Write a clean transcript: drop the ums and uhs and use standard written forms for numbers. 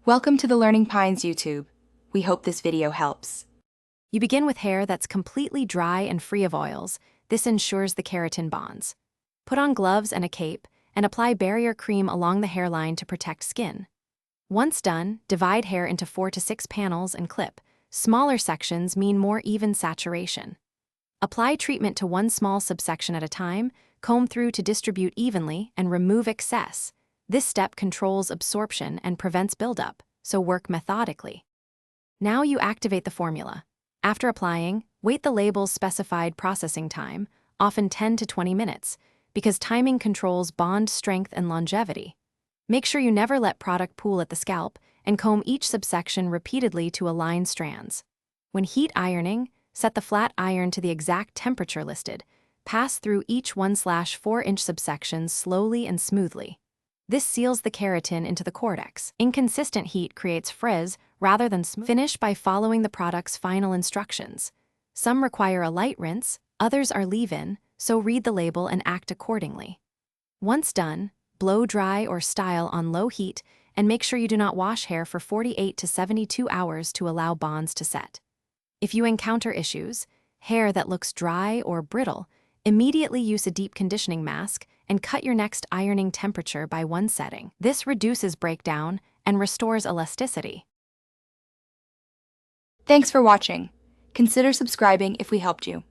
Welcome to the Learning Pines YouTube. We hope this video helps. You begin with hair that's completely dry and free of oils. This ensures the keratin bonds. Put on gloves and a cape, and apply barrier cream along the hairline to protect skin. Once done, divide hair into 4 to 6 panels and clip. Smaller sections mean more even saturation. Apply treatment to one small subsection at a time, comb through to distribute evenly, and remove excess. This step controls absorption and prevents buildup, so work methodically. Now you activate the formula. After applying, wait the label's specified processing time, often 10 to 20 minutes, because timing controls bond strength and longevity. Make sure you never let product pool at the scalp, and comb each subsection repeatedly to align strands. When heat ironing, set the flat iron to the exact temperature listed. Pass through each 1/4-inch subsection slowly and smoothly. This seals the keratin into the cortex. Inconsistent heat creates frizz rather than smooth. Finish by following the product's final instructions. Some require a light rinse, others are leave-in, so read the label and act accordingly. Once done, blow dry or style on low heat and make sure you do not wash hair for 48 to 72 hours to allow bonds to set. If you encounter issues, hair that looks dry or brittle, immediately use a deep conditioning mask and cut your next ironing temperature by 1 setting. This reduces breakdown and restores elasticity. Thanks for watching. Consider subscribing if we helped you.